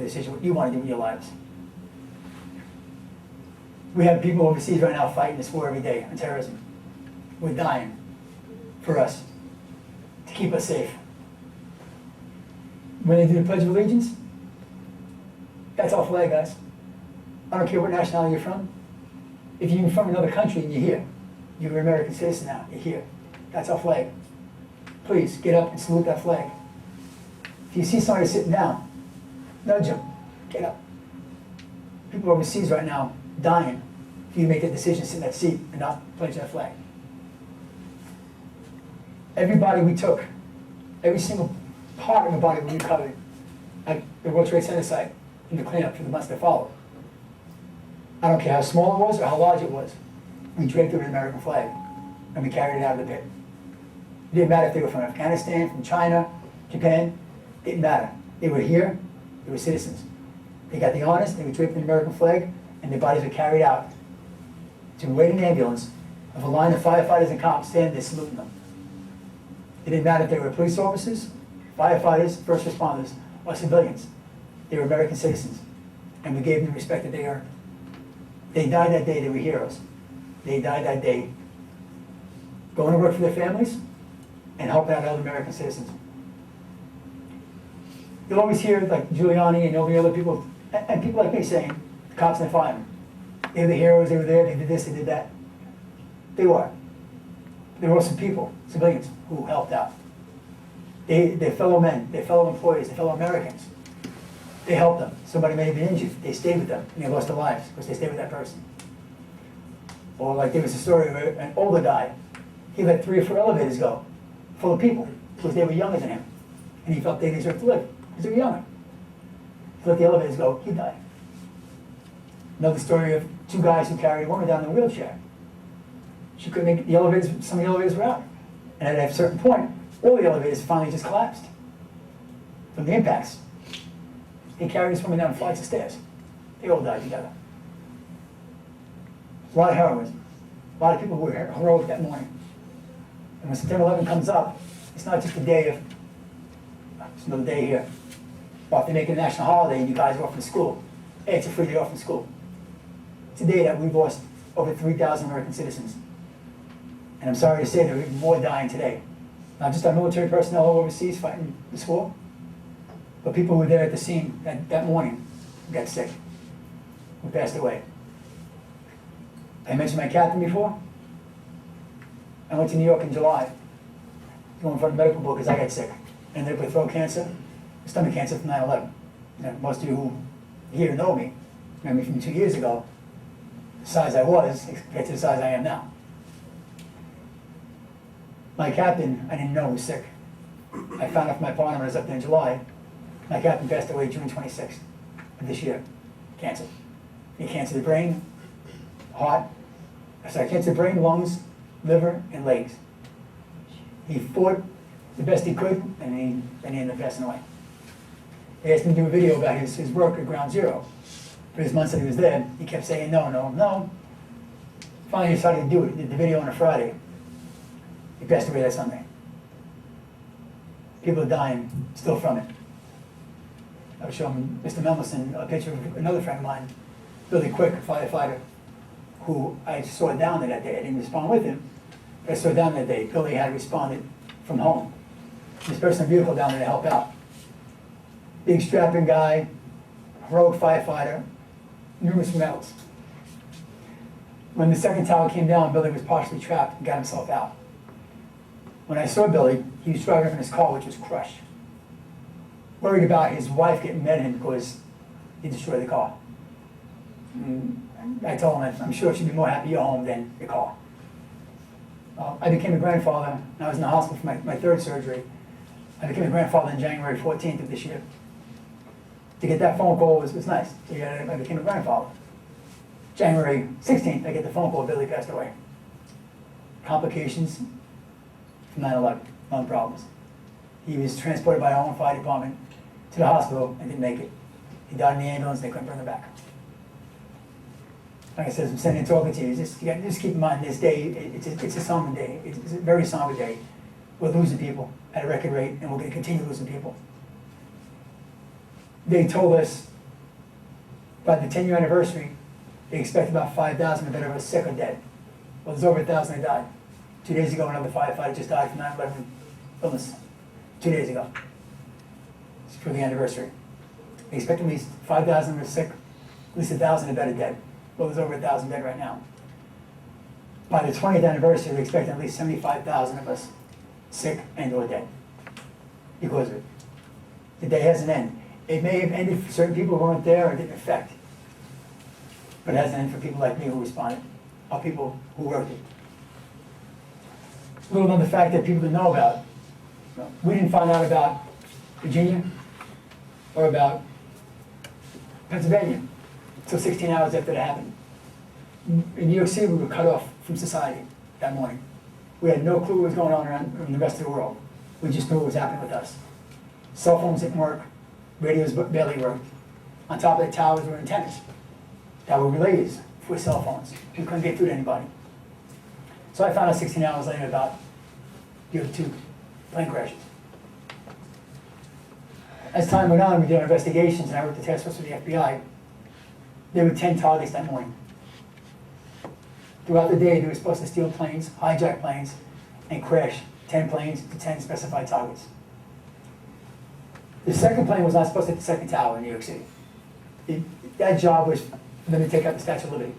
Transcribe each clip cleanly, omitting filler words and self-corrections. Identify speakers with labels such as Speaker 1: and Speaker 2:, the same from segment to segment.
Speaker 1: decision what you want to do with your lives. We have people overseas right now fighting this war every day on terrorism. We're dying for us, to keep us safe. When they do the Pledge of Allegiance, that's our flag, guys. I don't care what nationality you're from. If you're from another country and you're here, you're an American citizen now, you're here. That's our flag. Please, get up and salute that flag. If you see somebody sitting down, nudge them, get up. People overseas right now dying if you make that decision, sit in that seat and not pledge that flag. Everybody we took, every single part of the body we recovered at the World Trade Center site in the cleanup for the months that followed. I don't care how small it was or how large it was. We draped it with an American flag and we carried it out of the pit. It didn't matter if they were from Afghanistan, from China, Japan, it didn't matter. They were here, they were citizens. They got the honors, they were draped in the American flag, and their bodies were carried out to wait in an ambulance of a line of firefighters and cops standing there saluting them. It didn't matter if they were police officers, firefighters, first responders, or civilians. They were American citizens, and we gave them the respect that they earned. They died that day, they were heroes. They died that day going to work for their families and helping out other American citizens. You'll always hear like Giuliani and all the other people, and people like me saying, the cops and the firemen, they're the heroes, they were there, they did this, they did that. They were. There were some people, civilians, who helped out. Their fellow men, their fellow employees, their fellow Americans, they helped them. Somebody may have been injured, they stayed with them, and they lost their lives because they stayed with that person. Or like there was a story where an older guy, he let 3 or 4 elevators go, full of people, because they were younger than him. And he felt they deserved to live, because they were younger. He let the elevators go, he died. Another story of 2 guys who carried a woman down in a wheelchair. She couldn't make the elevators, some of the elevators were out. And at a certain point, all the elevators finally just collapsed from the impacts. They carried this woman down flights of stairs. They all died together. A lot of heroism. A lot of people who were heroic that morning. And when September 11 comes up, it's not just a day of, it's another day here. Or if they make it a national holiday and you guys are off from school, hey, it's a free day off from school. It's a day that we've lost over 3,000 American citizens. And I'm sorry to say there are even more dying today. Not just our military personnel overseas fighting this war, but people who were there at the scene that morning who got sick, who passed away. I mentioned my captain before. I went to New York in July, going for a medical book because I got sick. I ended up with throat cancer, stomach cancer from 9/11. Most of you who here know me, remember me from 2 years ago, the size I was compared to the size I am now. My captain, I didn't know was sick. I found out from my partner when I was up there in July. My captain passed away June 26th of this year, cancer. He had cancer of the brain, heart, cancer of the brain, lungs, liver, and legs. He fought the best he could, and he ended up passing away. They asked him to do a video about his work at Ground Zero. For his months that he was there, he kept saying no, no, no. Finally, he decided to do it. He did the video on a Friday. He passed away that Sunday. People are dying still from it. I was showing Mr. Melmison a picture of another friend of mine, Billy Quick, a firefighter, who I saw down there that day. I didn't respond with him, but I saw down that day. Billy had responded from home. His personal vehicle down there to help out. Big strapping guy, heroic firefighter, numerous medals. When the second tower came down, Billy was partially trapped and got himself out. When I saw Billy, he was driving from his car, which was crushed. Worried about his wife getting mad at him because he destroyed the car. And I told him, I'm sure she'd be more happy you're home than your car. I became a grandfather, and I was in the hospital for my 3rd surgery. I became a grandfather on January 14th of this year. To get that phone call was nice. So I became a grandfather. January 16th, I get the phone call, Billy passed away. Complications from 9/11, lung problems. He was transported by our own fire department to the hospital and didn't make it. He died in the ambulance, they couldn't bring him back. Like I said, I'm sitting and talking to you, just keep in mind this day, it's a somber day. It's a very somber day. We're losing people at a record rate, and we're going to continue losing people. They told us By the 10-year anniversary, they expect about 5,000 of us sick or dead. Well, there's over 1,000 that died. 2 days ago, another firefighter just died from 9/11 illness. 2 days ago. It's for the anniversary. They expect at least 5,000 are sick, at least 1,000 of that are dead. Well, there's over 1,000 dead right now. By the 20th anniversary, they expect at least 75,000 of us sick and or dead because of it. The day hasn't ended. It may have ended for certain people who weren't there or didn't affect. But it hasn't ended for people like me who responded, or people who worked it. A little known the fact that people didn't know about. We didn't find out about Virginia or about Pennsylvania until 16 hours after it happened. In New York City, we were cut off from society that morning. We had no clue what was going on around in the rest of the world. We just knew what was happening with us. Cell phones didn't work. Radios barely worked. On top of the towers were antennas that were relays for cell phones. We couldn't get through to anybody. So I found out 16 hours later about the other two plane crashes. As time went on, we did our investigations, and I worked the task force with the FBI. There were 10 targets that morning. Throughout the day, they were supposed to steal planes, hijack planes, and crash 10 planes to 10 specified targets. The second plane was not supposed to hit the second tower in New York City. That job was for them to take out the Statue of Liberty.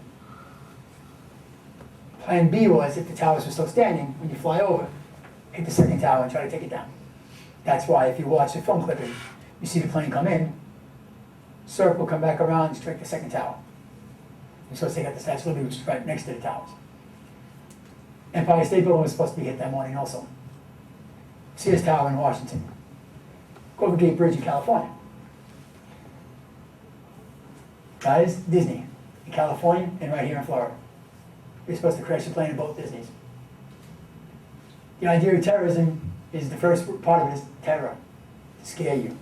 Speaker 1: Plan B was, if the towers were still standing, when you fly over, hit the second tower and try to take it down. That's why if you watch the film clipping, you see the plane come in, circle, come back around, and strike the second tower. You're supposed to take out the Statue of Liberty, which is right next to the towers. Empire State Building was supposed to be hit that morning also. Sears Tower in Washington. Golden Gate Bridge in California. Guys, Disney in California and right here in Florida. You're supposed to crash a plane in both Disneys. The idea of terrorism is the first part of it is terror, to scare you,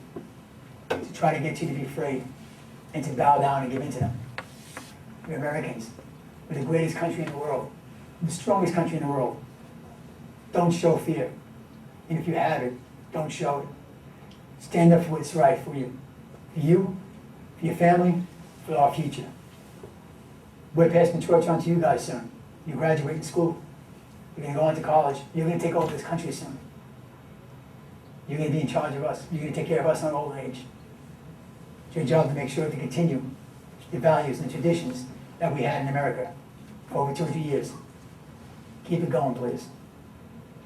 Speaker 1: to try to get you to be afraid and to bow down and give in to them. We're Americans. We're the greatest country in the world, the strongest country in the world. Don't show fear. And if you have it, don't show it. Stand up for what's right for you, for your family, for our future. We're passing the torch on to you guys soon. You graduate in school. You're going to go into college. You're going to take over this country soon. You're going to be in charge of us. You're going to take care of us in our old age. It's your job to make sure to continue the values and traditions that we had in America for over 200 years. Keep it going, please.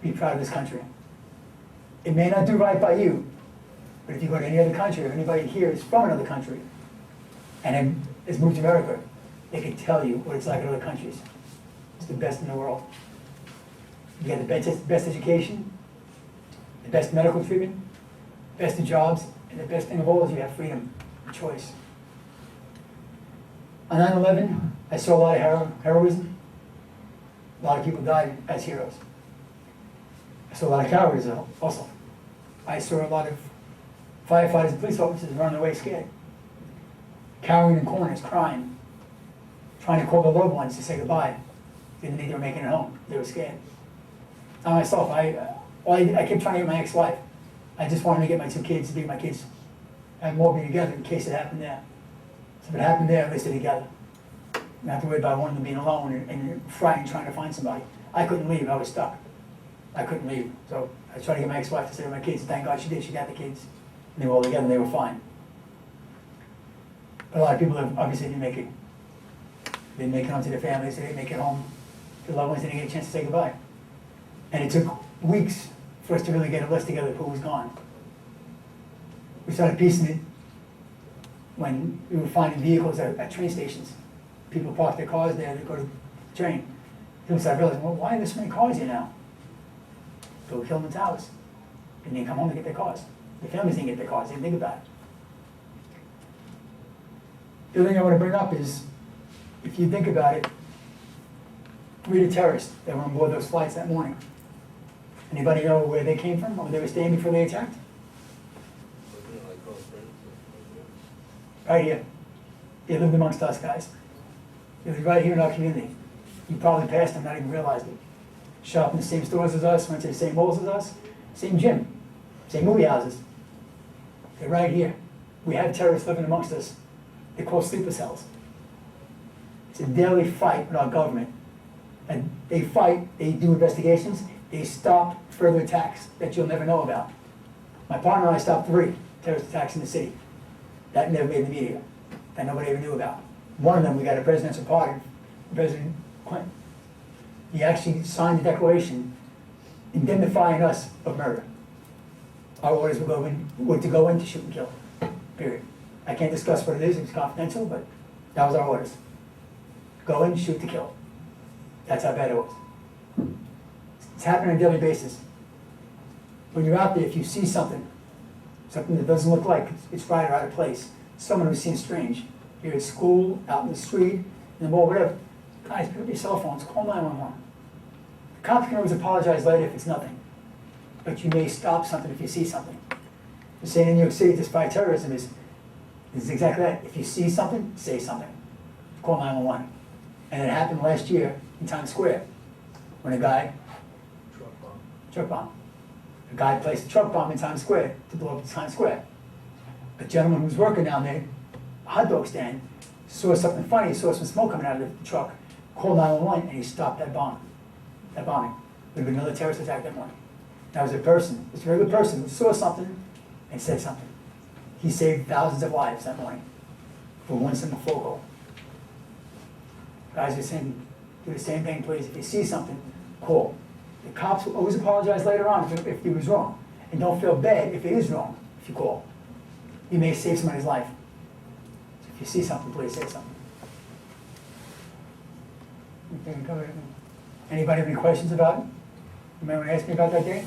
Speaker 1: Be proud of this country. It may not do right by you, but if you go to any other country, or anybody here is from another country and has moved to America, they can tell you what it's like in other countries. It's the best in the world. You got the best education, the best medical treatment, best of jobs, and the best thing of all is you have freedom of choice. On 9/11, I saw a lot of heroism. A lot of people died as heroes. I saw a lot of cowardice also. I saw a lot of firefighters and police officers running away scared, cowering in corners, crying, trying to call their loved ones to say goodbye. They didn't think they were making it home. They were scared. I myself, I kept trying to get my ex-wife. I just wanted to get my two kids to be my kids and more be together in case it happened there. So if it happened there, at least they're together. Not have to worry about one of them being alone and frightened trying to find somebody. I couldn't leave. I was stuck. I couldn't leave. So I tried to get my ex-wife to stay with my kids. Thank God she did. She got the kids. And they were all together and they were fine. But a lot of people obviously didn't make it. They didn't make it home to their families. They didn't make it home to loved ones. They didn't get a chance to say goodbye. And it took weeks for us to really get a list together of who was gone. We started piecing it when we were finding vehicles at train stations. People parked their cars there to go to the train. People started realizing, well, why are there so many cars here now? People killed in the towers. And they didn't come home to get their cars. Their families didn't get their cars. They didn't think about it. The other thing I want to bring up is, if you think about it, three of the terrorists that were on board those flights that morning. Anybody know where they came from or where they were staying before they attacked? Right here. They lived amongst us, guys. They lived right here in our community. You probably passed them, not even realized it. Shopped in the same stores as us, went to the same malls as us, same gym, same movie houses. They're right here. We have terrorists living amongst us They call sleeper cells. It's a daily fight with our government. And they fight, they do investigations, they stop further attacks that you'll never know about. My partner and I stopped 3 terrorist attacks in the city. That never made the media, that nobody ever knew about. One of them, we got a presidential pardon, President Clinton. He actually signed a declaration indemnifying us of murder. Our orders were to go in to shoot and kill, period. I can't discuss what it is, it's confidential, but that was our orders. Go in, shoot to kill. That's how bad it was. It's happening on a daily basis. When you're out there, if you see something that doesn't look like it's right or out of place, someone who's seen strange, you're at school, out in the street, in the mall, whatever, guys, pick up your cell phones, call 911. The cops can always apologize later if it's nothing, but you may stop something if you see something. The saying in New York City to fight terrorism is exactly that. If you see something, say something. Call 911. And it happened last year in Times Square when a guy, truck bomb. A guy placed a truck bomb in Times Square to blow up Times Square. A gentleman who was working down there, a hot dog stand, saw something funny, saw some smoke coming out of the truck, called 911, and he stopped that bombing. There would have been another terrorist attack that morning. That was a person, this regular person who saw something and said something. He saved thousands of lives that morning for one simple phone call. Guys are saying, do the same thing, please. If you see something, call. The cops will always apologize later on if it was wrong. And don't feel bad if it is wrong, if you call. You may save somebody's life. So if you see something, please say something. Anybody have any questions about it? You might want to ask me about that day?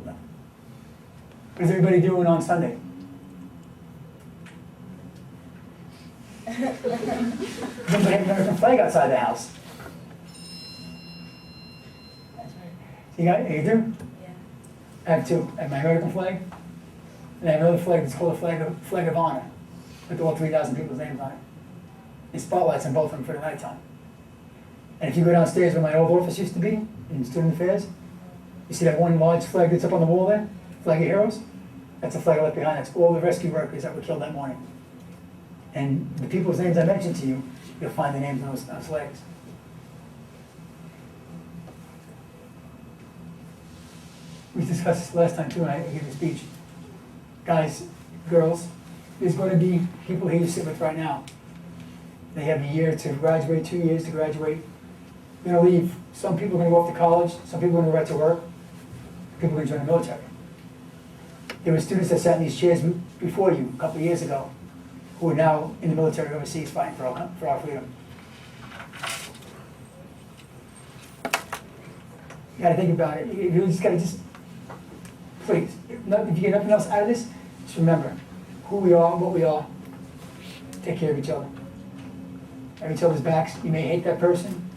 Speaker 1: No. What is everybody doing on Sunday? Remember the American flag outside the house? You do?
Speaker 2: Yeah.
Speaker 1: I have 2. I have my American flag, and I have another flag that's called a flag of honor, with all 3,000 people's names on it. And spotlights on both of them for the nighttime. And if you go downstairs where my old office used to be, in student affairs, you see that one large flag that's up on the wall there? Flag of Heroes? That's a flag I left behind. That's all the rescue workers that were killed that morning. And the people's names I mentioned to you, you'll find the names on those flags. We discussed this last time too, and I gave a speech. Guys, girls, there's going to be people here you sit with right now. They have a year to graduate, 2 years to graduate. They're going to leave. Some people are going to go off to college. Some people are going to go right to work. People are going to join the military. There were students that sat in these chairs before you a couple of years ago who are now in the military overseas fighting for our freedom. You got to think about it. You just got to please, if you get nothing else out of this, just remember who we are, what we are. Take care of each other. Have each other's backs. You may hate that person,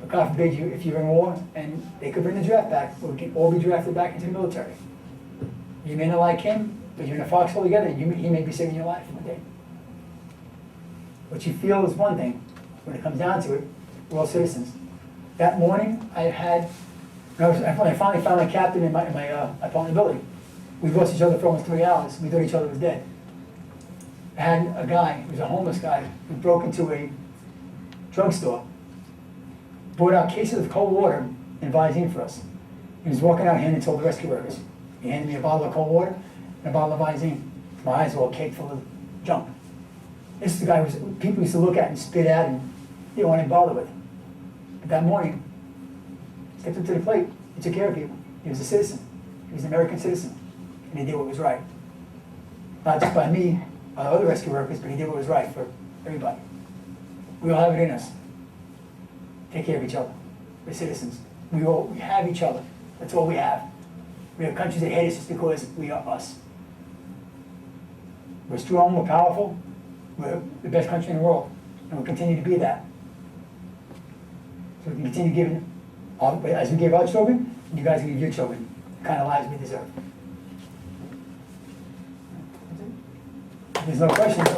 Speaker 1: but God forbid you, if you're in war, and they could bring the draft back, but we can all be drafted back into the military. You may not like him, but you're in a foxhole together, he may be saving your life one day. What you feel is one thing. When it comes down to it, we're all citizens. That morning, I finally found my captain in my apartment building. We lost each other for almost 3 hours. We thought each other was dead. I had a guy, he was a homeless guy, who broke into a drugstore, brought out cases of cold water and Visine for us. He was walking out handing told the rescue workers. He handed me a bottle of cold water and a bottle of Visine. My eyes were all caked full of junk. This is the guy who people used to look at and spit at and they didn't want to bother with. But that morning, he stepped up to the plate. He took care of people. He was a citizen. He was an American citizen. And he did what was right. Not just by me, by other rescue workers, but he did what was right for everybody. We all have it in us. Take care of each other. We're citizens. We have each other. That's all we have. We have countries that hate us just because we are us. We're strong, we're powerful, we're the best country in the world, and we'll continue to be that. So we can continue giving, as we gave our children, you guys can give your children the kind of lives we deserve. There's no questions.